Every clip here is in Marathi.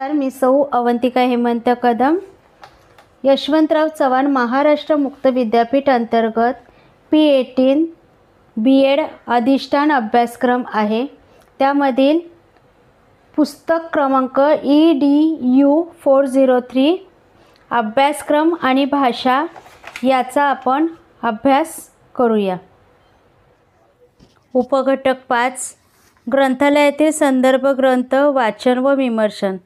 तर मी सौ अवंतिका हेमंत कदम, यशवंतराव चव्हाण महाराष्ट्र मुक्त विद्यापीठ अंतर्गत P18 B.एड अधिष्ठान अभ्यासक्रम आहे. त्यामधील पुस्तक क्रमांक EDU 403 अभ्यासक्रम आणि भाषा याचा आपण अभ्यास करूया. उपघटक 5 ग्रंथालयातील संदर्भ ग्रंथ वाचन व विमर्शन.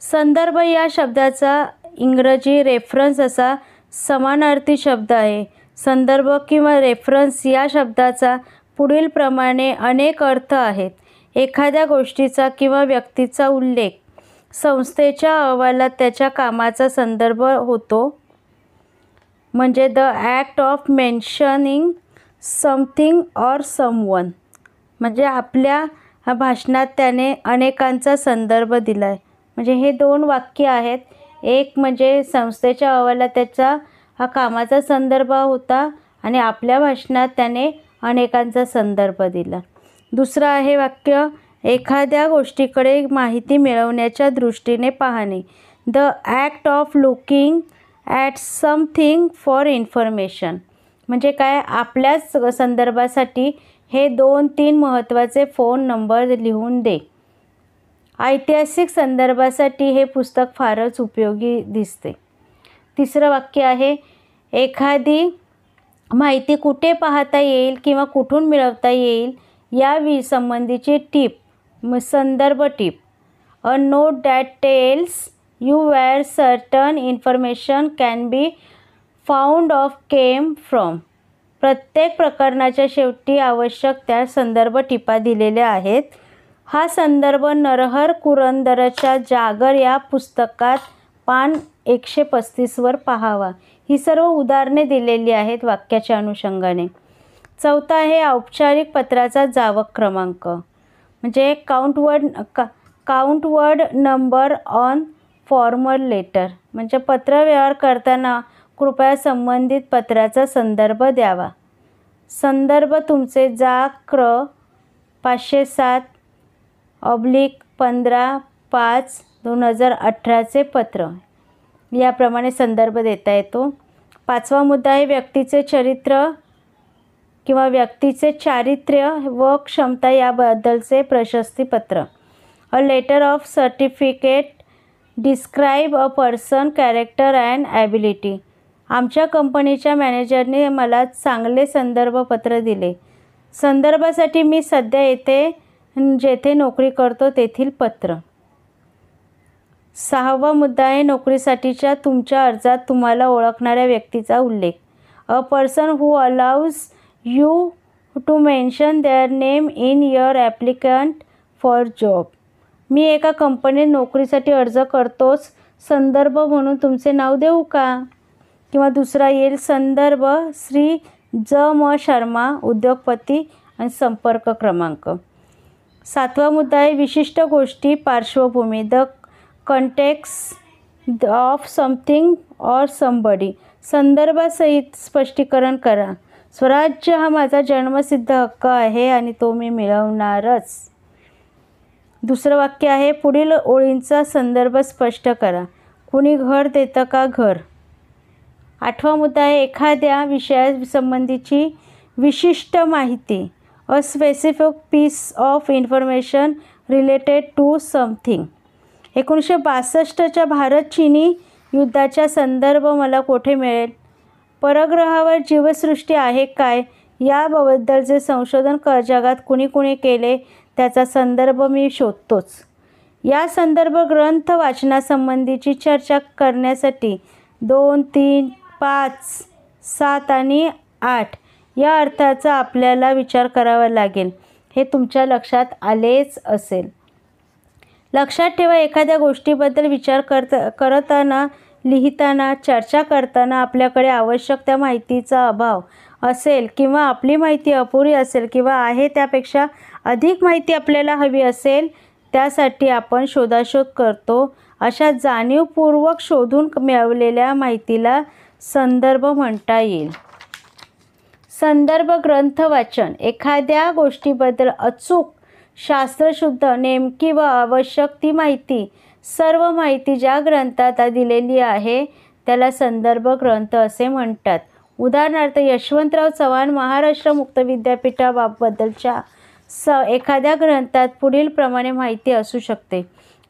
संदर्भ या शब्दाचा इंग्रजी रेफरन्स असा समानार्थी शब्द आहे. संदर्भ किंवा रेफरन्स या शब्दाचा पुढील प्रमाणे अनेक अर्थ आहेत. एखाद्या गोष्टीचा किंवा व्यक्तीचा उल्लेख, संस्थेच्या अहवालात त्याच्या कामाचा संदर्भ होतो, म्हणजे the act of mentioning something or someone, म्हणजे आपल्या भाषणात त्याने अनेकांचा संदर्भ दिला आहे. म्हणजे हे दोन वाक्य आहेत. एक म्हणजे संस्थेच्या अहवालात त्याचा कामाचा संदर्भ होता आणि आपल्या भाषणात त्याने अनेकांचा संदर्भ दिला. दुसरं आहे वाक्य, एखाद्या गोष्टीकडे माहिती मिळवण्याच्या दृष्टीने पाहणे, the act of looking at something for information. म्हणजे काय, आपल्याच संदर्भासाठी हे 2-3 महत्त्वाचे फोन नंबर लिहून दे. ऐतिहासिक संदर्भासाठी हे पुस्तक फारच उपयोगी दिसते. तिसरं वाक्य आहे, एखादी माहिती कुठे पाहता येईल किंवा कुठून मिळवता येईल या संबंधीची टीप, संदर्भ टीप. A note that tells you where certain information can be found of came from. प्रत्येक प्रकरणाच्या शेवटी आवश्यक त्या संदर्भ टिपा दिलेल्या आहेत. हा संदर्भ नरहर कुरंदरच्या जागर या पुस्तकात पान 135 पाहावा. ही सर्व उदाहरणे दिलेली आहेत वाक्याच्या अनुषंगाने. चौथा आहे औपचारिक पत्राचा जावक क्रमांक, म्हणजे count word number on formal letter. म्हणजे पत्रव्यवहार करताना कृपया संबंधित पत्राचा संदर्भ द्यावा. संदर्भ तुमचे जा क्र 507/15/2018 पत्र, याप्रमाणे संदर्भ देता येतो. 5वा मुद्दा आहे व्यक्तीचे चरित्र किंवा व्यक्तीचे चारित्र्य व क्षमता याबद्दलचे प्रशस्तीपत्र. A letter of certificate describe a person character and ability. आमच्या कंपनीच्या मॅनेजरने मला चांगले संदर्भपत्र दिले. संदर्भासाठी मी सध्या जेथे नोकरी करतो तेथील पत्र. 6वा मुद्दा आहे नोकरीसाठीच्या तुमच्या अर्जात तुम्हाला ओळखणाऱ्या व्यक्तीचा उल्लेख. A person who allows you to mention their name in your applicant for job. मी एका कंपनीत नोकरीसाठी अर्ज करतोच, संदर्भ म्हणून तुमचे नाव देऊ का? किंवा दुसरा येईल संदर्भ श्री ज म शर्मा, उद्योगपती आणि संपर्क क्रमांक. 7वा मुद्दा आहे विशिष्ट गोष्टी पार्श्वभूमी, the context of something or somebody. संदर्भासहित स्पष्टीकरण करा. स्वराज्य हा माझा जन्मसिद्ध हक्क आहे आणि तो मी मिळवणारच. दुसरं वाक्य आहे पुढील ओळींचा संदर्भ स्पष्ट करा. कुणी घर देतं का घर. 8वा मुद्दा आहे एखाद्या विषयासंबंधीची विशिष्ट माहिती, a specific piece of information related to something. 1962च्या भारत चीनी युद्धाचा संदर्भ मला कोठे मिळेल. परग्रहावर जीवसृष्टी आहे काय याबद्दलचे संशोधन जगात कुणी केले त्याचा संदर्भ मी शोधतोच. या संदर्भ ग्रंथ वाचनासंबंधीची चर्चा करण्यासाठी 2, 3, 5, 7 आणि 8 या अर्थाचा आपल्याला विचार करावा लागेल. हे तुमच्या लक्षात आलेच असेल. लक्षात ठेवा, एखाद्या गोष्टीबद्दल विचार करताना, लिहिताना, चर्चा करताना आपल्याकडे आवश्यक त्या माहितीचा अभाव असेल किंवा आपली माहिती अपुरी असेल किंवा आहे त्यापेक्षा अधिक माहिती आपल्याला हवी असेल, त्यासाठी आपण शोधाशोध करतो. अशा जाणीवपूर्वक शोधून मिळवलेल्या माहितीला संदर्भ म्हणता येईल. संदर्भ ग्रंथ वाचन एखाद्या गोष्टीबद्दल अचूक, शास्त्रशुद्ध, नेमकी व आवश्यक ती माहिती सर्व माहिती ज्या ग्रंथात दिलेली आहे त्याला संदर्भ ग्रंथ असे म्हणतात. उदाहरणार्थ यशवंतराव चव्हाण महाराष्ट्र मुक्त विद्यापीठाबद्दलच्या एखाद्या ग्रंथात पुढीलप्रमाणे माहिती असू शकते.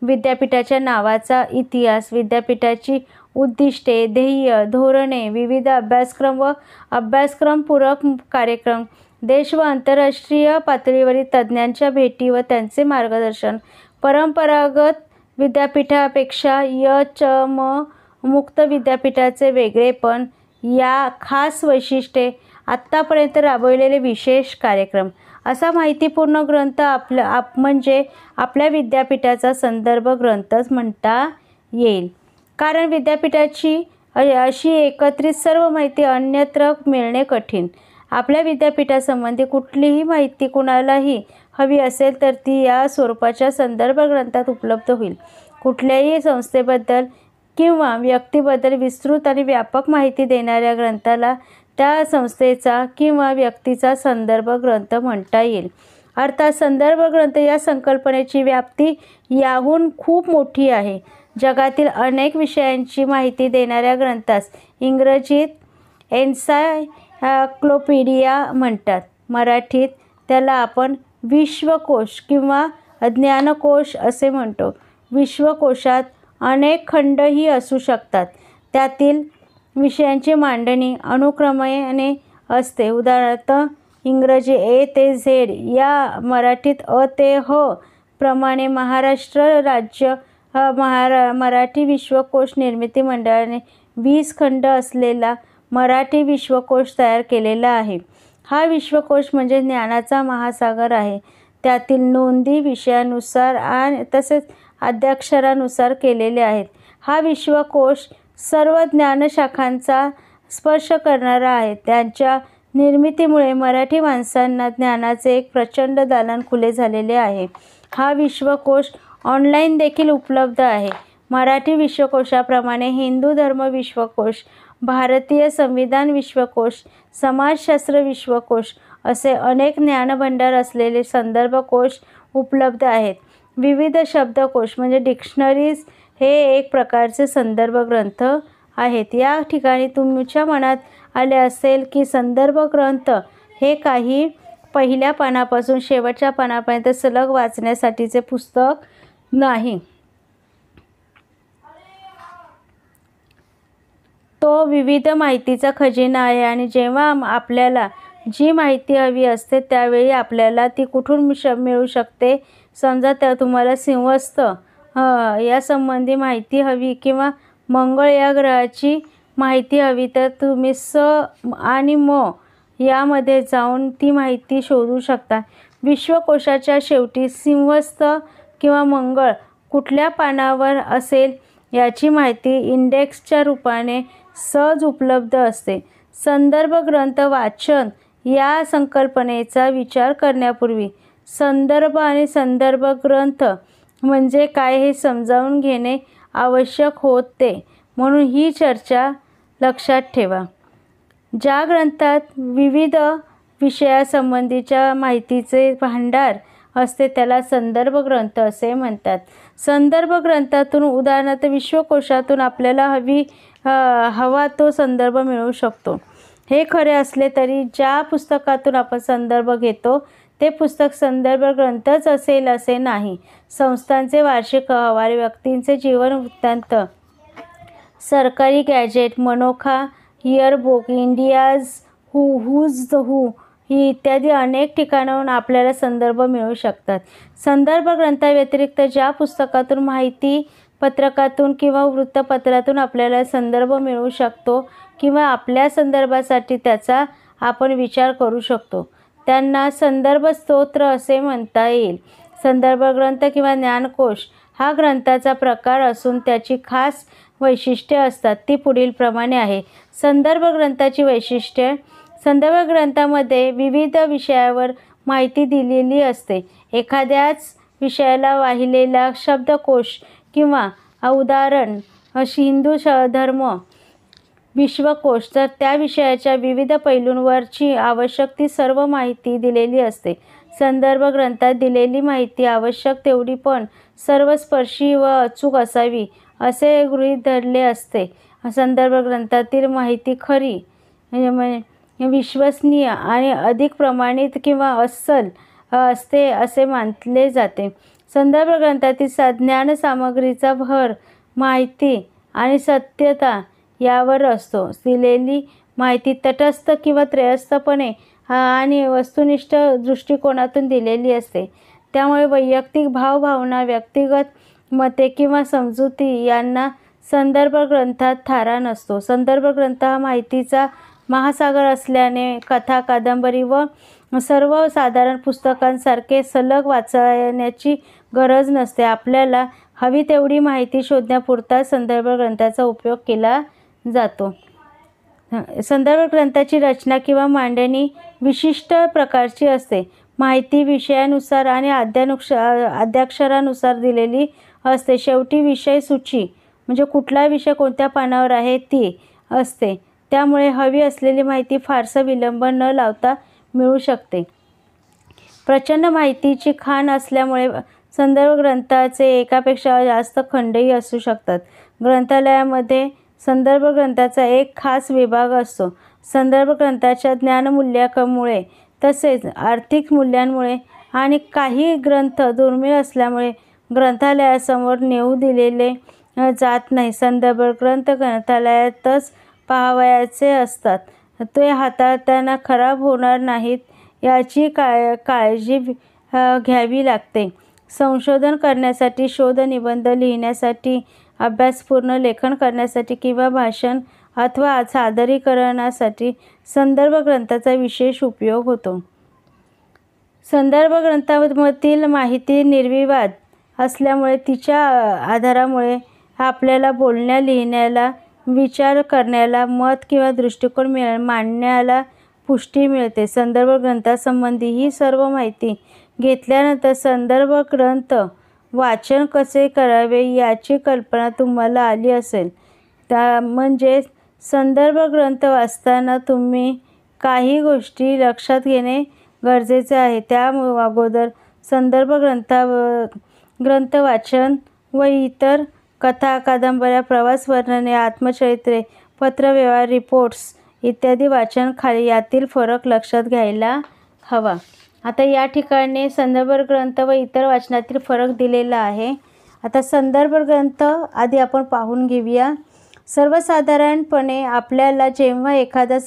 विद्यापीठाच्या नावाचा इतिहास, विद्यापीठाची उद्दिष्टे, ध्येय, धोरणे, विविध अभ्यासक्रम व अभ्यासक्रमपूरक कार्यक्रम, देश व आंतरराष्ट्रीय पातळीवरील तज्ज्ञांच्या भेटी व त्यांचे मार्गदर्शन, परंपरागत विद्यापीठापेक्षा य.च.म. मुक्त विद्यापीठाचे वेगळेपण, या खास वैशिष्ट्ये, आत्तापर्यंत राबवलेले विशेष कार्यक्रम असा माहितीपूर्ण ग्रंथ म्हणजे आपल्या विद्यापीठाचा संदर्भ ग्रंथच म्हणता येईल. कारण विद्यापीठाची अशी एकत्रित सर्व माहिती अन्यत्र मिळणे कठीण. आपल्या विद्यापीठासंबंधी कुठलीही माहिती कुणालाही हवी असेल तर ती या स्वरूपाच्या संदर्भ ग्रंथात उपलब्ध होईल. कुठल्याही संस्थेबद्दल किंवा व्यक्तीबद्दल विस्तृत आणि व्यापक माहिती देणाऱ्या ग्रंथाला त्या संस्थेचा किंवा व्यक्तीचा संदर्भ ग्रंथ म्हणता येईल. अर्थात संदर्भ ग्रंथ या संकल्पनेची व्याप्ती याहून खूप मोठी आहे. जगातील अनेक विषयांची माहिती देणाऱ्या ग्रंथास इंग्रजीत एन्सायक्लोपीडिया म्हणतात. मराठीत त्याला आपण विश्वकोश किंवा ज्ञानकोश असे म्हणतो. विश्वकोशात अनेक खंडही असू शकतात. त्यातील विषयांची मांडणी अनुक्रमाने असते. उदाहरणार्थ इंग्रजी ए ते झेड या मराठीत अ ते ह प्रमाणे महाराष्ट्र राज्य मराठी विश्वकोश निर्मिती मंडळाने 20 खंड असलेला मराठी विश्वकोश तयार केलेला आहे. हा विश्वकोश म्हणजे ज्ञानाचा महासागर आहे. त्यातील नोंदी विषयानुसार आणि तसेच आद्याक्षरानुसार केलेले आहेत. हा विश्वकोश सर्व ज्ञानशाखांचा स्पर्श करणारा आहे. त्यांच्या निर्मितीमुळे मराठी माणसांना ज्ञानाचे एक प्रचंड दालन खुले झालेले आहे. हा विश्वकोश ऑनलाईन देखील उपलब्ध आहे. मराठी विश्वकोशाप्रमाणे हिंदू धर्म विश्वकोश, भारतीय संविधान विश्वकोश, समाजशास्त्र विश्वकोश असे अनेक ज्ञानभंडार असलेले संदर्भकोश उपलब्ध आहेत. विविध शब्दकोश म्हणजे डिक्शनरीज हे एक प्रकारचे संदर्भ ग्रंथ आहेत. या ठिकाणी तुमच्या मनात आले असेल की संदर्भ ग्रंथ हे काही पहिल्या पानापासून शेवटच्या पानापर्यंत सलग वाचण्यासाठीचे पुस्तक नाही. तो विविध माहितीचा खजिना आहे आणि जेव्हा आपल्याला जी माहिती हवी असते त्यावेळी आपल्याला ती कुठून मिळू शकते. समजा त्या तुम्हाला सिंहस्थ यासंबंधी माहिती हवी किंवा मंगळ या ग्रहाची माहिती हवी तर तुम्ही स आणि म यामध्ये जाऊन ती माहिती शोधू शकता. विश्वकोशाच्या शेवटी सिंहस्थ किंवा मंगळ कुठल्या पानावर असेल याची माहिती इंडेक्सच्या रूपाने सहज उपलब्ध असते. संदर्भ ग्रंथ वाचन या संकल्पनेचा विचार करण्यापूर्वी संदर्भ आणि संदर्भ ग्रंथ म्हणजे काय हे समजावून घेणे आवश्यक होते. म्हणून ही चर्चा लक्षात ठेवा. ज्या ग्रंथात विविध विषयासंबंधीच्या माहितीचे भांडार असते त्याला संदर्भ ग्रंथ असे म्हणतात. संदर्भ ग्रंथातून उदाहरणार्थ विश्वकोशातून आपल्याला हवा तो संदर्भ मिळू शकतो. हे खरे असले तरी ज्या पुस्तकातून आपण संदर्भ घेतो ते पुस्तक संदर्भ ग्रंथच असेल असे नाही. संस्थांचे वार्षिक अहवाल, व्यक्तींचे जीवन वृत्तांत, सरकारी गॅजेट, मनोखा, इयरबुक, इंडियाज हूज हू ही इत्यादी अनेक ठिकाणाहून आपल्याला संदर्भ मिळू शकतात. संदर्भ ग्रंथाव्यतिरिक्त ज्या पुस्तकातून माहिती पत्रकातून किंवा वृत्तपत्रातून आपल्याला संदर्भ मिळू शकतो किंवा आपल्या संदर्भासाठी त्याचा आपण विचार करू शकतो त्यांना संदर्भ स्तोत्र असे म्हणता येईल. संदर्भ ग्रंथ किंवा ज्ञानकोश हा ग्रंथाचा प्रकार असून त्याची खास वैशिष्ट्ये असतात. ती पुढीलप्रमाणे आहे. संदर्भ ग्रंथाची वैशिष्ट्ये. संदर्भ ग्रंथामध्ये विविध विषयावर माहिती दिलेली असते. एखाद्याच विषयाला वाहिलेला शब्दकोश किंवा उदाहरण हिंदू धर्म विश्वकोश तर त्या विषयाच्या विविध पैलूंवरची आवश्यक ती सर्व माहिती दिलेली असते. संदर्भ ग्रंथात दिलेली माहिती आवश्यक तेवढी पण सर्वस्पर्शी व अचूक असावी असे गृहीत धरले असते. संदर्भ ग्रंथातील माहिती खरी, विश्वसनीय आणि अधिक प्रमाणित किंवा अस्सल असते असे मानले जाते. संदर्भ ग्रंथातील ज्ञानसामग्रीचा भर माहिती आणि सत्यता यावर असतो. दिलेली माहिती तटस्थ किंवा त्रयस्थपणे आणि वस्तुनिष्ठ दृष्टिकोनातून दिलेली असते. त्यामुळे वैयक्तिक भावभावना, व्यक्तिगत मते किंवा समजुती यांना संदर्भ ग्रंथात थारा नसतो. संदर्भ ग्रंथ हा माहितीचा महासागर असल्याने कथा, कादंबरी व सर्वसाधारण पुस्तकांसारखे सलग वाचण्याची गरज नसते. आपल्याला हवी तेवढी माहिती शोधण्यापुरता संदर्भ ग्रंथाचा उपयोग केला जातो. संदर्भ ग्रंथाची रचना किंवा मांडणी विशिष्ट प्रकारची असते. माहिती विषयानुसार आणि आद्याक्षरानुसार दिलेली असते. शेवटी विषय सूची म्हणजे कुठला विषय कोणत्या पानावर आहे ती असते. त्यामुळे हवी असलेली माहिती फारसा विलंब न लावता मिळू शकते. प्रचंड माहितीची खाण असल्यामुळे संदर्भ ग्रंथाचे एकापेक्षा जास्त खंडही असू शकतात. ग्रंथालयामध्ये संदर्भ ग्रंथाचा एक खास विभाग असतो. संदर्भ ग्रंथाच्या ज्ञानमूल्यामुळे तसेच आर्थिक मूल्यांमुळे आणि काही ग्रंथ दुर्मिळ असल्यामुळे ग्रंथालयासमोर नेऊ दिलेले जात नाही. संदर्भ ग्रंथ ग्रंथालयातच पाहावयाचे असतात. ते हाताळताना खराब होणार नाहीत याची काळजी घ्यावी लागते. संशोधन करण्यासाठी, शोध निबंध लिहिण्यासाठी, अभ्यासपूर्ण लेखन करण्यासाठी किंवा भाषण अथवा सादरीकरणासाठी संदर्भ ग्रंथाचा विशेष उपयोग होतो. संदर्भ ग्रंथामधील माहिती निर्विवाद असल्यामुळे तिच्या आधारामुळे आपल्याला बोलण्या, लिहिण्याला, विचार करण्याला, मत किंवा दृष्टिकोन मांडण्याला पुष्टी मिळते. संदर्भ ग्रंथासंबंधी ही सर्व माहिती घेतल्यानंतर संदर्भ ग्रंथ वाचन कसे करावे याची कल्पना तुम्हाला आली असेल. म्हणजे संदर्भ ग्रंथ वाचताना तुम्ही काही गोष्टी लक्षात घेणे गरजेचे आहे. त्या अगोदर संदर्भ ग्रंथ वाचन व इतर कथा, कादंबऱ्या, प्रवास वर्णने, आत्मचरित्रे, पत्रव्यवहार, रिपोर्ट्स इत्यादी वाचन यातील फरक लक्षात घ्यायला हवा. आता या ठिकाणी संदर्भ ग्रंथ व इतर वाचनातील फरक दिलेला आहे. आता संदर्भ ग्रंथ आधी आपण पाहून घेऊया. सर्वसाधारणपणे आपल्याला जेव्हा एखादा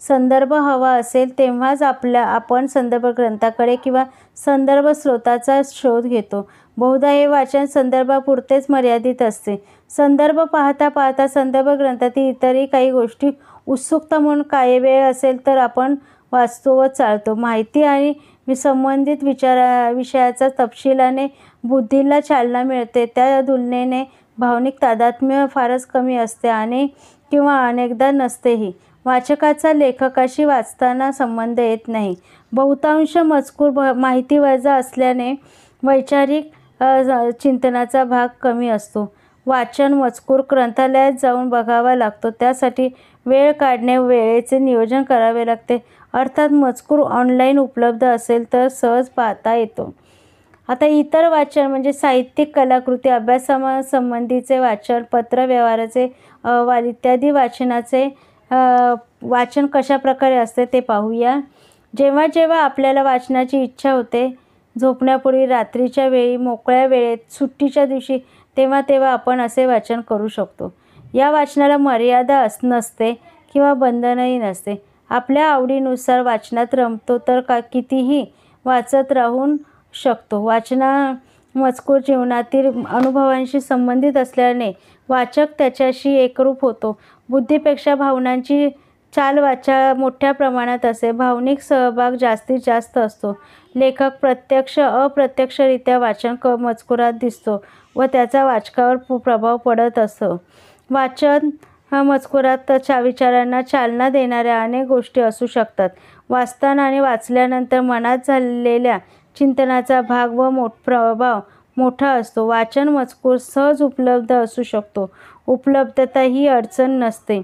संदर्भ हवा असेल तेव्हाच आपण संदर्भ ग्रंथाकडे किंवा संदर्भ स्रोताचा शोध घेतो. बहुधा हे वाचन संदर्भापुरतेच मर्यादित असते. संदर्भ पाहता पाहता संदर्भ ग्रंथातील इतरही काही गोष्टी उत्सुकता म्हणून काही वेळ असेल तर आपण वाचतो व चालतो. माहिती आणि संबंधित विषयाचा तपशिलाने बुद्धीला चालना मिळते. त्या तुलनेने भावनिक तादात्म्य फारच कमी असते आणि किंवा अनेकदा नसतेही. वाचकाचा लेखकाशी वाचताना संबंध येत नाही. बहुतांश मजकूर माहितीवजा असल्याने वैचारिक चिंतनाचा भाग कमी असतो. वाचन मजकूर ग्रंथालयात जाऊन बघावा लागतो. त्यासाठी वेळ काढणे, वेळेचे नियोजन करावे लागते. अर्थात मजकूर ऑनलाईन उपलब्ध असेल तर सहज पाहता येतो. आता इतर वाचन म्हणजे साहित्यिक कलाकृती, अभ्यासासंबंधीचे वाचन, पत्रव्यवहाराचे अहवाल इत्यादी वाचनाचे वाचन कशा प्रकारे असते ते पाहूया. जेव्हा जेव्हा आपल्याला वाचनाची इच्छा होते, झोपण्यापूर्वी, रात्रीच्या वेळी, मोकळ्या वेळेत, सुट्टीच्या दिवशी, तेव्हा आपण असे वाचन करू शकतो. या वाचनाला मर्यादा नसते किंवा बंधनही नसते. आपल्या आवडीनुसार वाचनात रमतो तर कितीही वाचत राहू शकतो. मजकूर जीवनातील अनुभवांशी संबंधित असल्याने वाचक त्याच्याशी एकरूप होतो. बुद्धीपेक्षा भावनांची चालवाचाल मोठ्या प्रमाणात असते. भावनिक सहभाग जास्तीत जास्त असतो. लेखक प्रत्यक्ष अप्रत्यक्षरित्या वाचन मजकुरात दिसतो व त्याचा वाचकावर प्रभाव पडत असतो. वाचन मजकुरात विचारांना चालना देणाऱ्या अनेक गोष्टी असू शकतात. वाचताना आणि वाचल्यानंतर मनात झालेल्या चिंतनाचा भाग व प्रभाव मोठा असतो. वाचन मजकूर सहज उपलब्ध असू शकतो. उपलब्धता ही अडचण नसते.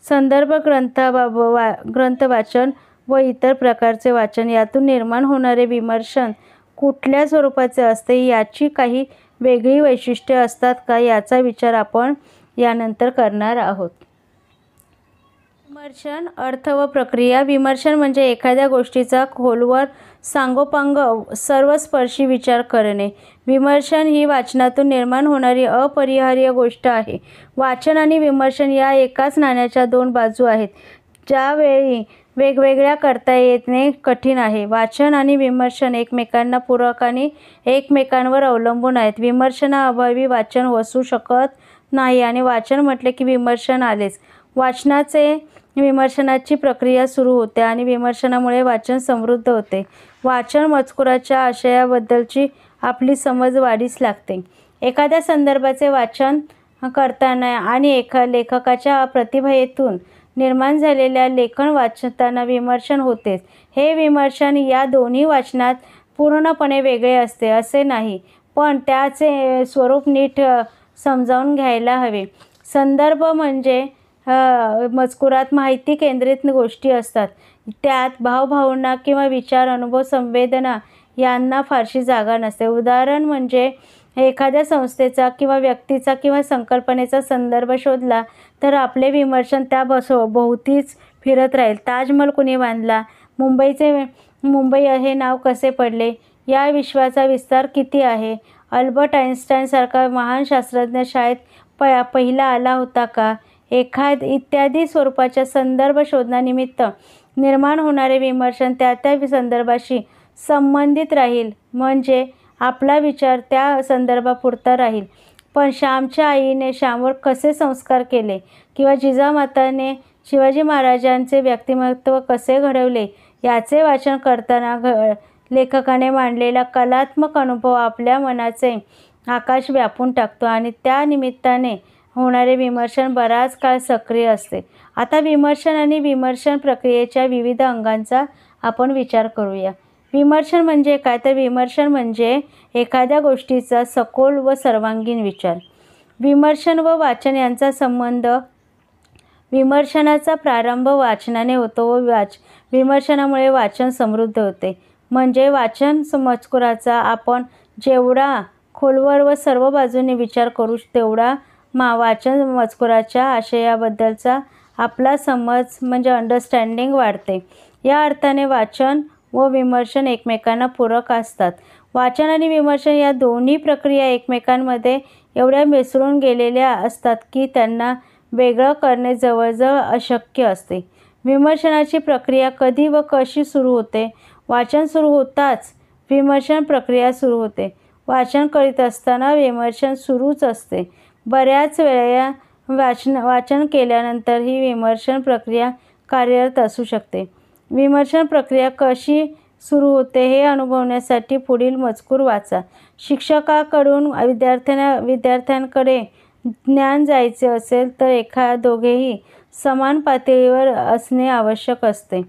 संदर्भ ग्रंथ वाचन व इतर प्रकारचे वाचन यातून निर्माण होणारे विमर्शन कुठल्या स्वरूपाचे असते, याची काही वेगळी वैशिष्ट्ये असतात का, याचा विचार आपण यानंतर करणार आहोत. विमर्शन, अर्थ व प्रक्रिया. विमर्शन म्हणजे एखाद्या गोष्टीचा खोलवर, सांगोपांग, सर्वस्पर्शी विचार करणे. विमर्शन ही वाचनातून निर्माण होणारी अपरिहार्य गोष्ट आहे. वाचन आणि विमर्शन या एकाच नाण्याच्या दोन बाजू आहेत, ज्यावेळी वेगवेगळ्या करता येणे कठीण आहे. वाचन आणि विमर्शन एकमेकांना पूरक आणि एकमेकांवर अवलंबून आहेत. विमर्शनाअभावी वाचन वसू शकत नाही आणि वाचन म्हटले की विमर्शन आलेच. वाचनाचे विमर्शनाची प्रक्रिया सुरू होते आणि विमर्शनामुळे वाचन समृद्ध होते. वाचन मजकुराच्या आशयाबद्दलची आपली समज वाढीस लागते. एखाद्या संदर्भाचे वाचन करताना आणि लेखकाच्या प्रतिभेतून निर्माण झालेल्या लेखन वाचताना विमर्शन होतेच. हे विमर्शन या दोन्ही वाचनात पूर्णपणे वेगळे असते असे नाही, पण त्याचे स्वरूप नीट समजावून घ्यायला हवे. संदर्भ म्हणजे मजकुरात माहिती केंद्रित गोष्टी असतात. त्यात भावभावना किंवा विचार, अनुभव, संवेदना यांना फारशी जागा नसते. उदाहरण म्हणजे एखाद्या संस्थेचा किंवा व्यक्तीचा किंवा संकल्पनेचा संदर्भ शोधला तर आपले विमर्शन त्या भोवतीच फिरत राहील. ताजमहल कुणी बांधला, मुंबई हे नाव कसे पडले, या विश्वाचा विस्तार किती आहे, अल्बर्ट आइन्स्टाईनसारखा महान शास्त्रज्ञ शाळेत पहिला आला होता का, इत्यादी स्वरूपाच्या संदर्भ शोधण्यानिमित्त निर्माण होणारे विमर्शन त्या संदर्भाशी संबंधित राहील, म्हणजे आपला विचार त्या संदर्भापुरता राहील. पण श्यामच्या आईने श्यामवर कसे संस्कार केले किंवा जिजामाताने शिवाजी महाराजांचे व्यक्तिमत्व कसे घडवले, याचे वाचन करताना लेखकाने मांडलेला कलात्मक अनुभव आपल्या मनाचे आकाश व्यापून टाकतो आणि त्या निमित्ताने होणारे विमर्शन बराच काळ सक्रिय असते. आता विमर्शन आणि विमर्शन प्रक्रियेच्या विविध अंगांचा आपण विचार करूया. विमर्शन म्हणजे काय, तर विमर्शन म्हणजे एखाद्या गोष्टीचा सखोल व सर्वांगीण विचार. विमर्शन व वाचन यांचा संबंध. विमर्शनाचा प्रारंभ वाचनाने होतो व विमर्शनामुळे वाचन समृद्ध होते. म्हणजे वाचन मजकुराचा आपण जेवढा खोलवर व सर्व बाजूने विचार करू तेवढा वाचन मजकुराच्या आशयाबद्दलचा आपला समज म्हणजे अंडरस्टँडिंग वाढते. या अर्थाने वाचन व विमर्शन एकमेकांना पूरक असतात. वाचन आणि विमर्शन या दोन्ही प्रक्रिया एकमेकांमध्ये एवढ्या मिसळून गेलेल्या असतात की त्यांना वेगळं करणे जवळजवळ अशक्य असते. विमर्शनाची प्रक्रिया कधी व कशी सुरू होते. वाचन सुरू होताच विमर्शन प्रक्रिया सुरू होते. वाचन करीत असताना विमर्शन सुरूच असते. बऱ्याच वेळा वाचन केल्यानंतर ही विमर्शन प्रक्रिया कार्यरत असू शकते. विमर्शन प्रक्रिया कशी सुरू होते हे अनुभवण्यासाठी पुढील मजकूर वाचा. शिक्षकाकडून विद्यार्थ्यांकडे ज्ञान जायचे असेल तर दोघेही समान पातळीवर असणे आवश्यक असते.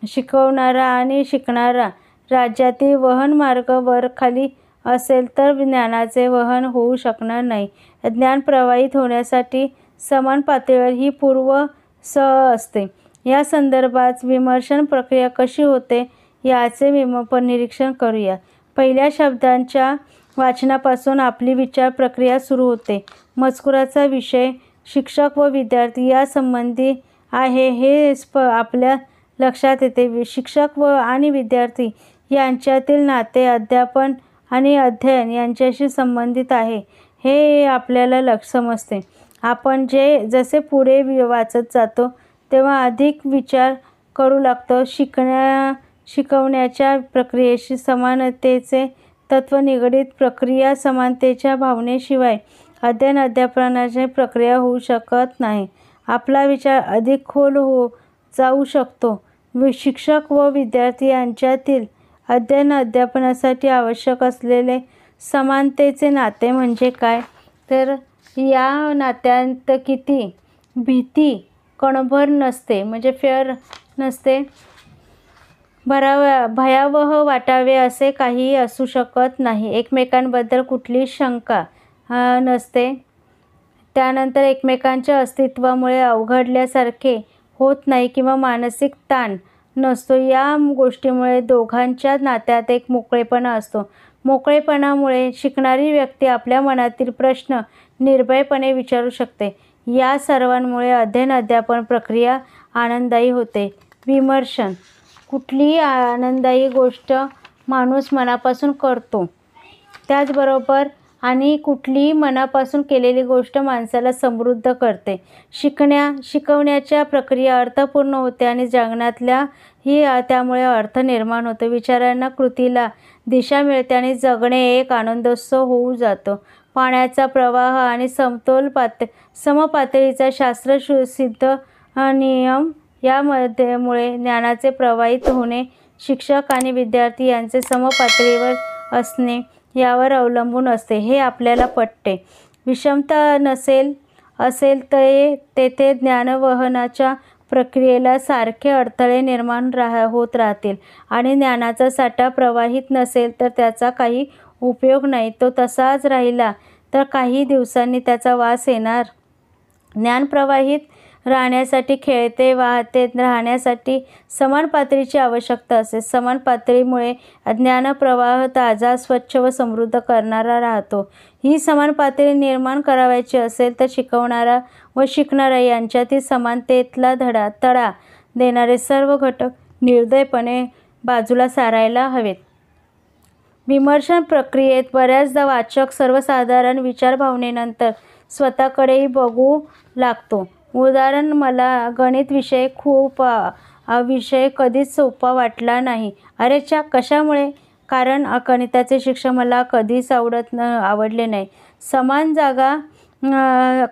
शिकवणारा आणि शिकणारा राज्यातील वहनमार्ग वर-खाली असेल तर ज्ञानाचे वहन होऊ शकणार नाही. ज्ञान प्रवाहित होण्यासाठी समान पातळीवर ही पूर्वसह असते. या संदर्भात विमर्शन प्रक्रिया कशी होते याचे निरीक्षण करूया. पहिल्या शब्दांच्या वाचनापासून आपली विचार प्रक्रिया सुरू होते. मजकुराचा विषय, शिक्षक व विद्यार्थी या संबंधी आहे हे आपल्या लक्षात येते. शिक्षक आणि विद्यार्थी यांच्यातील नाते अध्यापन आणि अध्ययन यांच्याशी संबंधित आहे हे आपल्याला समजते. आपण जसे पुढे वाचत जातो तेव्हा अधिक विचार करू लागतो. शिकवण्याच्या प्रक्रियेशी समानतेचे तत्त्व निगडीत. प्रक्रिया समानतेच्या भावनेशिवाय अध्ययनाची प्रक्रिया होऊ शकत नाही. आपला विचार अधिक खोल जाऊ शकतो. शिक्षक व विद्यार्थी यांच्यातील अध्यापनासाठी आवश्यक असलेले समानतेचे नाते म्हणजे काय, तर या नात्यात किती भीती कणभर नसते, म्हणजे फेअर नसते. भयावह वाटावे असे काहीही असू शकत नाही. एकमेकांबद्दल कुठलीही शंका नसते. त्यानंतर एकमेकांच्या अस्तित्वामुळे अवघडल्यासारखे होत नाही किंवा मानसिक ताण नसतो. या गोष्टीमुळे दोघांच्या नात्यात एक मोकळेपणा असतो. मोकळेपणामुळे शिकणारी व्यक्ती आपल्या मनातील प्रश्न निर्भयपणे विचारू शकते. या सर्वांमुळे अध्ययन अध्यापन प्रक्रिया आनंददायी होते. विमर्शन. कुठलीही आनंददायी गोष्ट माणूस मनापासून करतो, त्याचबरोबर आणि कुठलीही मनापासून केलेली गोष्ट माणसाला समृद्ध करते. शिकवण्याच्या प्रक्रिया अर्थपूर्ण होते आणि जगण्यातल्या त्यामुळे अर्थ निर्माण होतो. विचारांना कृतीला दिशा मिळते आणि जगणे एक आनंदोत्सव होऊन जातो. पाण्याचा प्रवाह आणि समपातळीचा शास्त्रसिद्ध नियम यामुळे ज्ञानाचे प्रवाहित होणे शिक्षक आणि विद्यार्थी यांचे समपातळीवर असणे यावर अवलंबून असते. हे आपल्याला पटते. विषमता असेल तर तेथे ज्ञानवहनाच्या प्रक्रियेला सारखे अडथळे निर्माण होत राहतील आणि ज्ञानाचा साठा प्रवाहित नसेल तर त्याचा काही उपयोग नाही. तो तसाच राहिला तर काही दिवसांनी त्याचा वास येणार. ज्ञान प्रवाहित राहण्यासाठी, खेळते वाहते राहण्यासाठी समान पातळीची आवश्यकता असते. समान पातळीमुळे ज्ञानप्रवाह ताजा, स्वच्छ व समृद्ध करणारा राहतो. ही समान पातळी निर्माण करावयाची असेल तर शिकवणारा व शिकणारा यांच्यातील समानतेला तडा देणारे सर्व घटक निर्दयपणे बाजूला सारायला हवेत. विमर्शन प्रक्रियेत बऱ्याचदा वाचक सर्वसाधारण विचारभावनेनंतर स्वतःकडेही बघू लागतो. उदाहरण, मला गणित विषय कधीच सोपा वाटला नाही. अरे च्या, कशामुळे? कारण गणिताचे शिक्षक मला कधीच आवडले नाही. समान जागा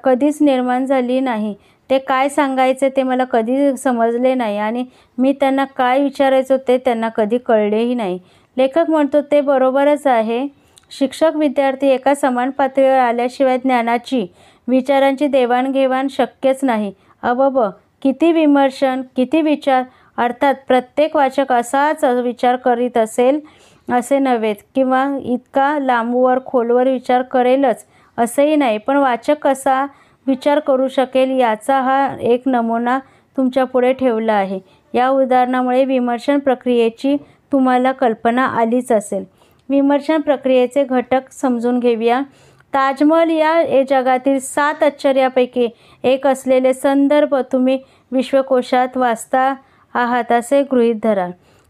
कधीच निर्माण झाली नाही. ते काय सांगायचे ते मला कधी समजले नाही आणि मी त्यांना काय विचारायचो ते त्यांना कधी कळलेही नाही. लेखक म्हणतो ते बरोबरच आहे. शिक्षक विद्यार्थी एका समान पातळीवर आल्याशिवाय ज्ञानाची, विचारांची देवाणघेवाण शक्यच नाही. अबब, किती विमर्शन, किती विचार! अर्थात प्रत्येक वाचक असाच विचार करीत असेल असे नव्हे किंवा इतका लांबवर खोलवर विचार करेलच असेही नाही. पण वाचक कसा विचार करू शकेल याचा हा एक नमुना तुमच्यापुढे ठेवला आहे. या उदाहरणामुळे विमर्शन प्रक्रियेची तुम्हाला कल्पना आलीच असेल. विमर्शन प्रक्रियेचे घटक समजून घेऊया. ताजमहल या जगातील 7 आश्चर्यांपैकी एक असलेले संदर्भ तुम्ही विश्वकोशात वाचता आहात असे गृहीत धरा.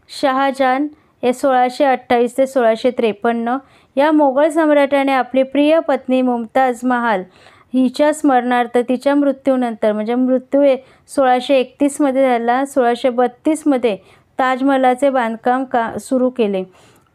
शहाजहान 1628 ते 1653 या मोगल सम्राटाने आपली प्रिय पत्नी मुमताज महाल हिच्या स्मरणार्थ तिच्या मृत्यूनंतर म्हणजे मृत्यू 1631 मध्ये झाला, 1632 ताजमहालाचे बांधकाम सुरू केले.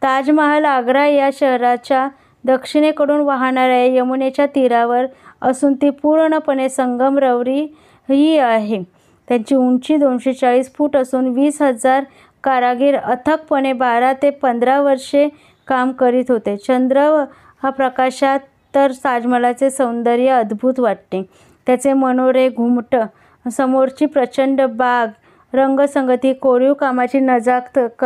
ताजमहाल आग्रा या शहराच्या दक्षिणेकडून वाहणाऱ्या यमुनेच्या तीरावर असून ती पूर्णपणे संगमरवरी ही आहे. त्यांची उंची 240 फूट असून 20,000 कारागीर अथकपणे 12 ते 15 वर्षे काम करीत होते. चंद्र प्रकाशात तर ताजमहालाचे सौंदर्य अद्भुत वाटते. त्याचे मनोरे, घुमट, समोरची प्रचंड बाग, रंगसंगती, कोरीव कामाची नजाकत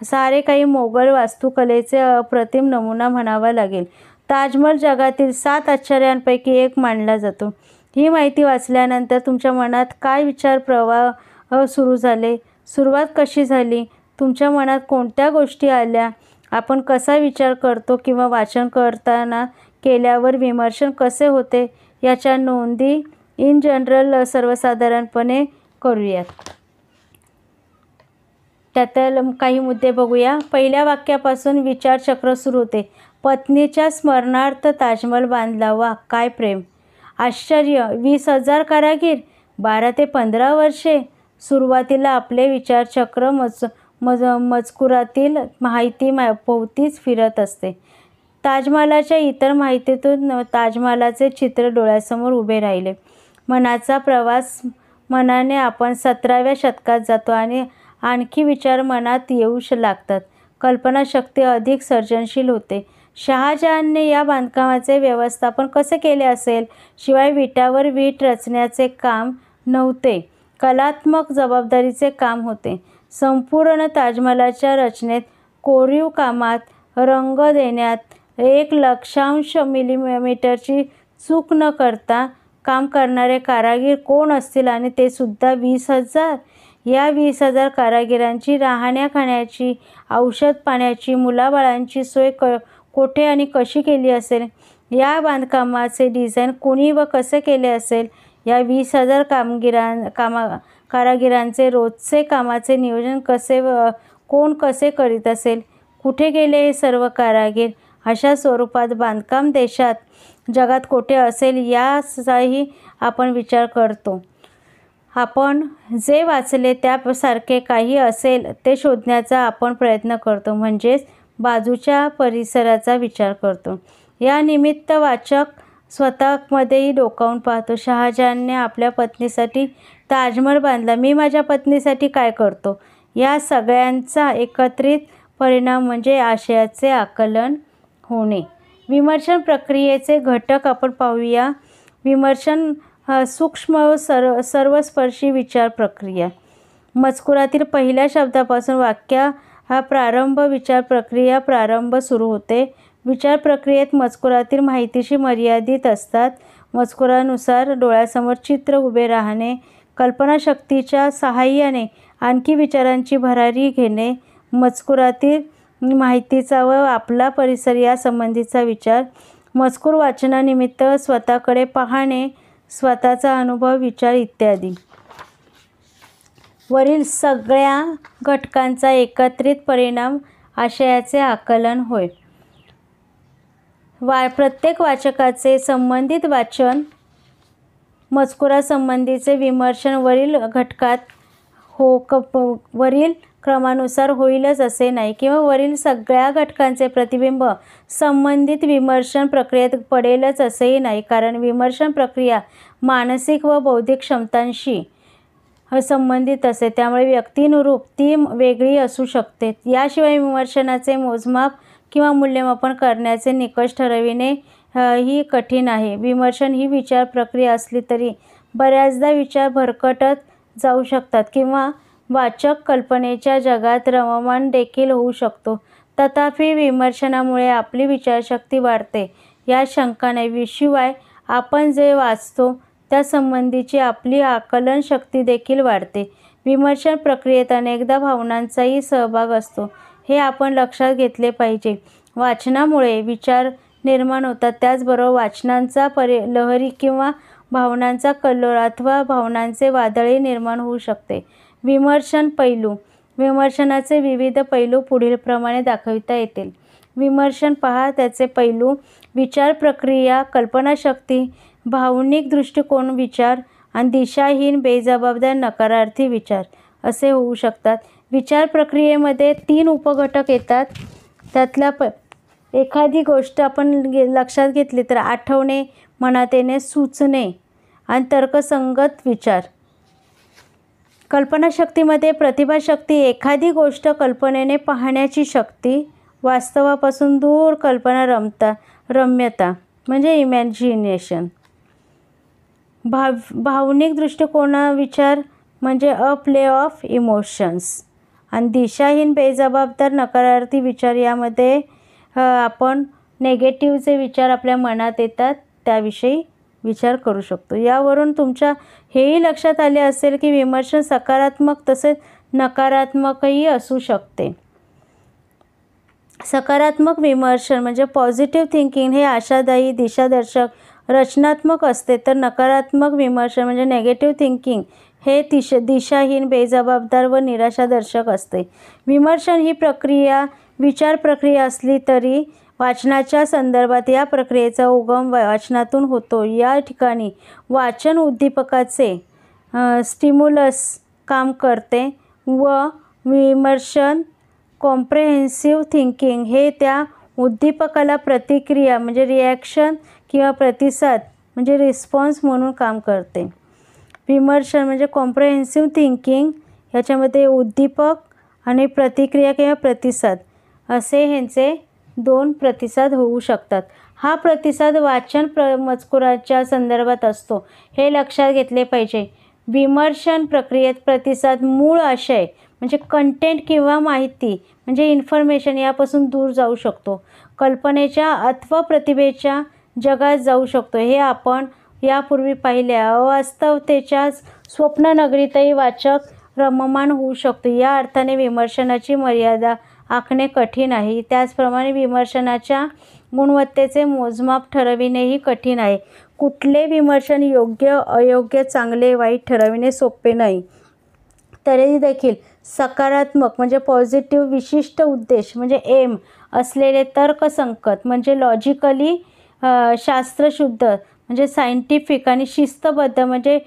सारे काही मोगल वास्तुकलेचे अप्रतिम नमुना म्हणावा लागेल. ताजमहल जगातील 7 आश्चर्यांपैकी एक मानला जातो. ही माहिती वाचल्यानंतर तुमच्या मनात काय विचार प्रवाह सुरू झाले? सुरुवात कशी झाली? तुमच्या मनात कोणत्या गोष्टी आल्या? आपण कसा विचार करतो किंवा वाचन करताना केल्यावर विमर्शन कसे होते याच्या नोंदी इन जनरल सर्वसाधारणपणे करूयात. त्यातील काही मुद्दे बघूया. पहिल्या वाक्यापासून विचारचक्र सुरू होते. पत्नीच्या स्मरणार्थ ताजमहल बांधला. वा, काय प्रेम! आश्चर्य! 20,000 कारागीर, 12 ते 15 वर्षे. सुरुवातीला आपले विचारचक्र मजकुरातील माहिती भोवतीच फिरत असते. ताजमहालाच्या इतर माहितीतून ताजमहालाचे चित्र डोळ्यासमोर उभे राहिले. मनाचा प्रवास. मनाने आपण 17व्या शतकात जातो आणि आणखी विचार मनात येऊ लागतात. कल्पनाशक्ती अधिक सर्जनशील होते. शहाजहानने या बांधकामाचे व्यवस्थापन कसे केले असेल? शिवाय विटावर वीट रचण्याचे काम नव्हते, कलात्मक जबाबदारीचे काम होते. संपूर्ण ताजमहालाच्या रचनेत, कोरीव कामात, रंग देण्यात 1/1000 मिलीमीटरची चूक न करता काम करणारे कारागीर कोण असतील आणि ते सुद्धा 20,000. या 20,000 कारागिरांची राहण्या खाण्याची, औषध पाण्याची, मुलाबाळांची सोय कोठे आणि कशी केली असेल? या बांधकामाचे डिझाईन कोणी व कसे केले असेल? या 20,000 कारागिरांचे रोजचे कामाचे नियोजन कोण कसे करीत असेल? कुठे गेले हे सर्व कारागीर? अशा स्वरूपात बांधकाम देशात, जगात कोठे असेल याचाही आपण विचार करतो. आपण जे वाचले त्यासारखे काही असेल ते शोधण्याचा आपण प्रयत्न करतो, म्हणजेच बाजूच्या परिसराचा विचार करतो. या निमित्त वाचक स्वतःमध्येही डोकावून पाहतो. शहाजहानने आपल्या पत्नीसाठी ताजमहल बांधला, मी माझ्या पत्नीसाठी काय करतो? या सगळ्यांचा एकत्रित परिणाम म्हणजे आशयाचे आकलन होणे. विमर्शन प्रक्रियेचे घटक आपण पाहूया. विमर्शन सूक्ष्म व सर्वस्पर्शी विचार प्रक्रिया. मजकुरातील पहिल्या शब्दापासून वाक्य हा प्रारंभ विचार प्रक्रिया प्रारंभ सुरू होते. विचार प्रक्रियेत मजकुरातील माहितीशी मर्यादित असतात. मजकुरानुसार डोळ्यासमोर चित्र उभे राहणे, कल्पनाशक्तीच्या सहाय्याने आणखी विचारांची भरारी घेणे, मजकुरातील माहितीचा व आपला परिसर या संबंधीचा विचार, मजकूर वाचनानिमित्त स्वतःकडे पाहणे, स्वतःचा अनुभव, विचार इत्यादी. वरील सगळ्या घटकांचा एकत्रित परिणाम आशयाचे आकलन होय. प्रत्येक वाचकाचे संबंधित वाचन मजकुरासंबंधीचे विमर्शन वरील घटकात वरील क्रमानुसार होईलच असे नाही, किंवा वरील सगळ्या घटकांचे प्रतिबिंब संबंधित विमर्शन प्रक्रियेत पडेलच असेही नाही, कारण विमर्शन प्रक्रिया मानसिक व बौद्धिक क्षमतांशी संबंधित असते, त्यामुळे व्यक्तिनुरूप ती वेगळी असू शकते. याशिवाय विमर्शनाचे मोजमाप किंवा मूल्यमापन करण्याचे निकष ठरविणे ही कठीण आहे. विमर्शन ही विचार प्रक्रिया असली तरी बऱ्याचदा विचार भरकटत जाऊ शकतात किंवा वाचक कल्पनेच्या जगात रममाण देखील होऊ शकतो. तथापि विमर्शनामुळे आपली विचारशक्ती वाढते यात शंका नाही. शिवाय आपण जे वाचतो त्यासंबंधीची आपली आकलन शक्ती देखील वाढते. विमर्शन प्रक्रियेत अनेकदा भावनांचाही सहभाग असतो, हे आपण लक्षात घेतले पाहिजे. वाचनामुळे विचार निर्माण होतात, त्याचबरोबर वाचनांचा लहरी किंवा भावनांचा कल्लोळ अथवा भावनांचे वादळही निर्माण होऊ शकते. विमर्शन पैलू. विमर्शनाचे विविध पैलू पुढीलप्रमाणे दाखविता येतील. विमर्शन पहा त्याचे पैलू: विचार प्रक्रिया, कल्पनाशक्ती, भावनिक दृष्टिकोन, विचार आणि दिशाहीन, बेजबाबदार, नकारार्थी विचार असे होऊ शकतात. विचार प्रक्रियेमध्ये 3 उपघटक येतात. त्यातल्या एखादी गोष्ट आपण लक्षात घेतली तर आठवणे, मनात येणे, सुचणे आणि तर्कसंगत विचार. कल्पनाशक्तीमध्ये प्रतिभाशक्ती, एखादी गोष्ट कल्पनेने पाहण्याची शक्ती, वास्तवापासून दूर कल्पना रम्यता म्हणजे इमॅजिनेशन. भावनिक दृष्टिकोन विचार म्हणजे अ प्ले ऑफ इमोशन्स. आणि दिशाहीन, बेजबाबदार, नकारार्थी विचार यामध्ये आपण नेगेटिव्हचे विचार आपल्या मनात येतात त्याविषयी विचार करू शकतो. यावरून तुमच्या हेही लक्षात आले असेल की विमर्शन सकारात्मक तसेच नकारात्मकही असू शकते. सकारात्मक विमर्शन म्हणजे पॉझिटिव्ह थिंकिंग हे आशादायी, दिशादर्शक, रचनात्मक असते, तर नकारात्मक विमर्शन म्हणजे नेगेटिव्ह थिंकिंग हे दिशाहीन, बेजबाबदार व निराशादर्शक असते. विमर्शन ही प्रक्रिया विचार प्रक्रिया असली तरी वाचनाच्या संदर्भात या प्रक्रियेचा उगम वाचनातून होतो. या ठिकाणी वाचन उद्दीपकाचे स्टिम्युलस काम करते व विमर्शन कॉम्प्रेहेन्सिव्ह थिंकिंग हे त्या उद्दीपकाला प्रतिक्रिया म्हणजे रिॲक्शन किंवा प्रतिसाद म्हणजे रिस्पॉन्स म्हणून काम करते. विमर्शन म्हणजे कॉम्प्रेहेन्सिव्ह थिंकिंग याच्यामध्ये उद्दीपक आणि प्रतिक्रिया किंवा प्रतिसाद असे ह्यांचे 2 प्रतिसाद होऊ शकतात. हा प्रतिसाद वाचन मजकुराच्या संदर्भात असतो हे लक्षात घेतले पाहिजे. विमर्शन प्रक्रियेत प्रतिसाद मूळ आशय म्हणजे कंटेंट किंवा माहिती म्हणजे इन्फॉर्मेशन यापासून दूर जाऊ शकतो, कल्पनेच्या अथवा प्रतिभेच्या जगात जाऊ शकतो. हे आपण यापूर्वी पाहिले. अवास्तवतेच्या स्वप्ननगरीतही वाचक रममाण होऊ शकतो. या अर्थाने विमर्शनाची मर्यादा आखणे कठीण आहे. त्याचप्रमाणे विमर्शनाच्या गुणवत्तेचे मोजमाप ठरविणेही कठीण आहे. कुठले विमर्शन योग्य, अयोग्य, चांगले, वाईट ठरविणे सोपे नाही. तरी देखील सकारात्मक म्हणजे पॉझिटिव्ह, विशिष्ट उद्देश म्हणजे एम असलेले, तर्कसंगत म्हणजे लॉजिकली, शास्त्रशुद्ध म्हणजे सायंटिफिक आणि शिस्तबद्ध म्हणजे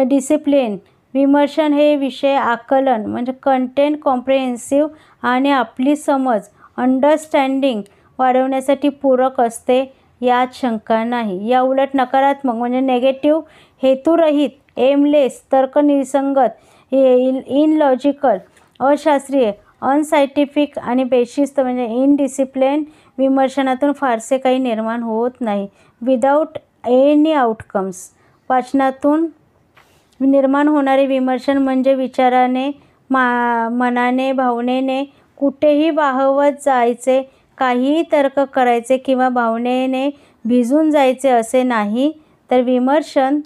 डिसिप्लिन विमर्शन हे विषय आकलन म्हणजे कंटेंट कॉम्प्रिहेन्सिव्ह आणि आपली समज अंडरस्टँडिंग वाढवण्यासाठी पूरक असते, यात शंका नाही. या उलट नकारात्मक म्हणजे नेगेटिव्ह, हेतुरहित, एमलेस, तर्कनिसंगत, इनलॉजिकल, अशास्त्रीय, अनसायंटिफिक आणि बेशिस्त म्हणजे इनडिसिप्लिन विमर्शनातून फारसे काही निर्माण होत नाही. Without any outcomes. वाचनातून निर्माण होणारे विमर्शन म्हणजे विचाराने, मनाने, भावनेने कुठेही वाहवत जायचे, काहीही तर्क करायचे किंवा भावनेने भिजून जायचे असे नाही, तर विमर्शन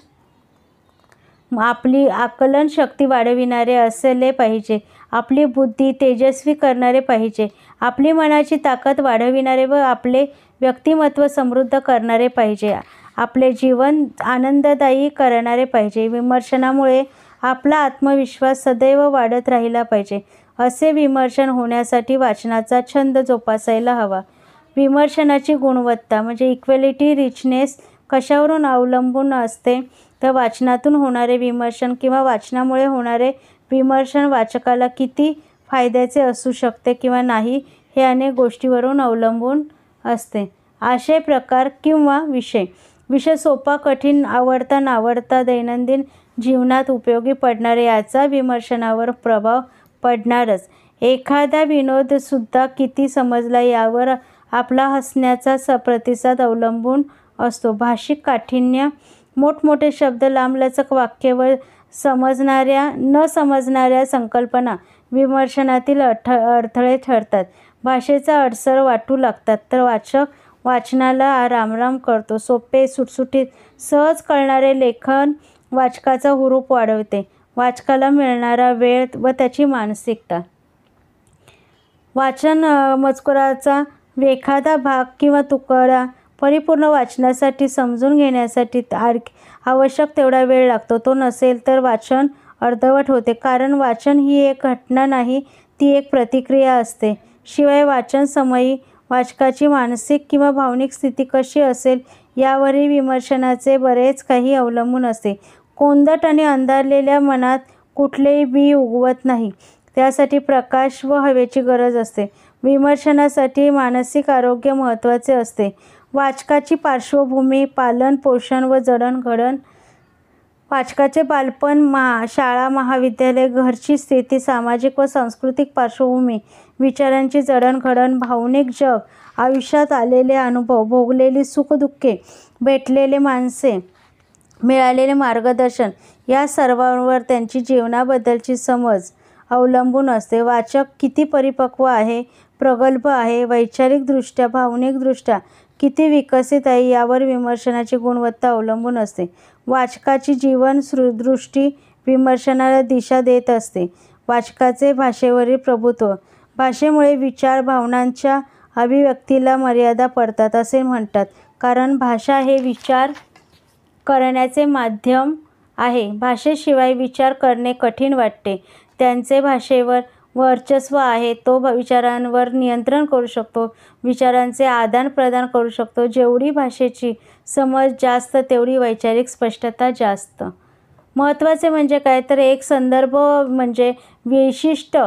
आपली आकलन शक्ती वाढविणारे असले पाहिजे, आपली बुद्धी तेजस्वी करणारे पाहिजे, आपली मनाची ताकद वाढविणारे व आपले व्यक्तिमत्व समृद्ध करणारे पाहिजे, आपले जीवन आनंददायी करणारे पाहिजे. विमर्शनामुळे आपला आत्मविश्वास सदैव वाढत राहिला पाहिजे. असे विमर्शन होण्यासाठी वाचनाचा छंद जोपासायला हवा. विमर्शनाची गुणवत्ता म्हणजे इक्वॅलिटी, रिचनेस कशावरून अवलंबून असते, तर वाचनातून होणारे विमर्शन किंवा वाचनामुळे होणारे विमर्शन वाचकाला किती फायद्याचे असू शकते किंवा नाही, हे अनेक गोष्टीवरून अवलंबून असते. आशय, प्रकार किंवा विषय. विषय सोपा, कठीण, आवडता, नावडता, दैनंदिन जीवनात उपयोगी पडणारे याचा विमर्शनावर प्रभाव पडणारच. एखादा विनोदसुद्धा किती समजला यावर आपला हसण्याचा प्रतिसाद अवलंबून असतो. भाषिक काठिण्य, मोठमोठे शब्द, लांबलचक वाक्य व न समजणाऱ्या संकल्पना विमर्शनातील अडथळे ठरतात. भाषेचा अडसर वाटू लागतात, तर वाचक वाचनाला रामराम करतो. सोपे, सुटसुटीत, सहज कळणारे लेखन वाचकाचा हुरूप वाढवते. वाचकाला मिळणारा वेळ व त्याची मानसिकता. वाचन मजकुराचा एखादा भाग किंवा तुकडा परिपूर्ण वाचनासाठी समजून घेण्यासाठी आवश्यक तेवढा वेळ लागतो. तो नसेल तर वाचन अर्धवट होते, कारण वाचन ही एक घटना नाही, ती एक प्रतिक्रिया असते. शिवाय वाचन समयी वाचकाची मानसिक किंवा भावनिक स्थिती कशी असेल यावरही विमर्शनाचे बरेच काही अवलंबून असते. कोंदट आणि अंधारलेल्या मनात कुठलेही बी उगवत नाही, त्यासाठी प्रकाश व हवेची गरज असते. विमर्शनासाठी मानसिक आरोग्य महत्त्वाचे असते. वाचकाची पार्श्वभूमी, पालन पोषण व जडणघडण, वाचकाचे बालपण, शाळा, महाविद्यालय, घरची स्थिती, सामाजिक व सांस्कृतिक पार्श्वभूमी, विचारांची जडणघडण, भावनिक जग, आयुष्यात आलेले अनुभव, भोगलेली सुखदुःखे, भेटलेले माणसे, मिळालेले मार्गदर्शन या सर्वांवर त्यांची जीवनाबद्दलची समज अवलंबून असते. वाचक किती परिपक्व आहे, प्रगल्भ आहे, वैचारिकदृष्ट्या, भावनिकदृष्ट्या किती विकसित आहे यावर विमर्शनाची गुणवत्ता अवलंबून असते. वाचकाची जीवनदृष्टी विमर्शनाला दिशा देत असते. वाचकाचे भाषेवरील प्रभुत्व. भाषेमुळे विचार, भावनांच्या अभिव्यक्तीला मर्यादा पडतात असे म्हणतात, कारण भाषा हे विचार करण्याचे माध्यम आहे. भाषेशिवाय विचार करणे कठीण वाटते. त्यांचे भाषेवर वर्चस्व आहे. तो विचारांवर नियंत्रण करू शकतो, विचारांचे आदान प्रदान करू शकतो. जेवढी भाषेची समज जास्त, तेवढी वैचारिक स्पष्टता जास्त. महत्त्वाचे म्हणजे काय, तर एक संदर्भ म्हणजे विशिष्ट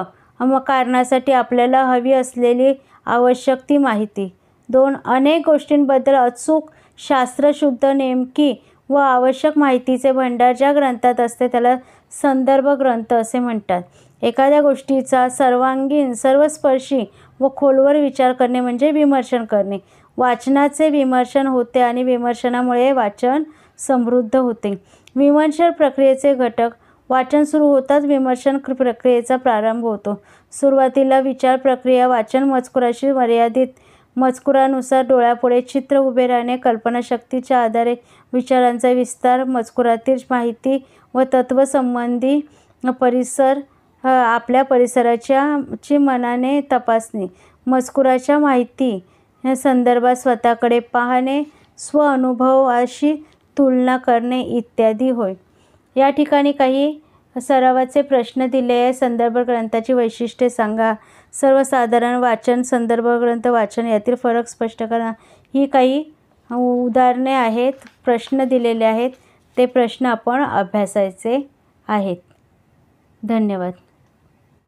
कारणासाठी आपल्याला हवी असलेली आवश्यक ती माहिती. 2. अनेक गोष्टींबद्दल अचूक, शास्त्रशुद्ध, नेमकी व आवश्यक माहितीचे भंडार ज्या ग्रंथात असते त्याला संदर्भ ग्रंथ असे म्हणतात. एखाद्या गोष्टीचा सर्वांगीण, सर्वस्पर्शी व खोलवर विचार करणे म्हणजे विमर्शन करणे. वाचनाचे विमर्शन होते आणि विमर्शनामुळे वाचन समृद्ध होते. विमर्शन प्रक्रियेचे घटक. वाचन सुरू होताच विमर्शन प्रक्रियेचा प्रारंभ होतो. सुरुवातीला विचार प्रक्रिया. वाचन मजकुराशी मर्यादित. मजकुरानुसार डोळ्यापुढे चित्र उभे राहणे. कल्पनाशक्तीच्या आधारे विचारांचा विस्तार. मजकुरातील माहिती व तत्वसंबंधी परिसर आपल्या परिसराची मनाने तपासणी, मजकुराच्या माहिती या संदर्भात स्वतःकडे पाहणे, स्वअनुभवाशी तुलना करणे इत्यादी होय. या ठिकाणी काही सरावाचे प्रश्न दिले आहे. संदर्भ ग्रंथाची वैशिष्ट्ये सांगा. सर्वसाधारण वाचन, संदर्भ ग्रंथ वाचन यातील फरक स्पष्ट करा. ही काही उदाहरणे आहेत, प्रश्न दिलेले आहेत. ते प्रश्न आपण अभ्यासायचे आहेत. धन्यवाद.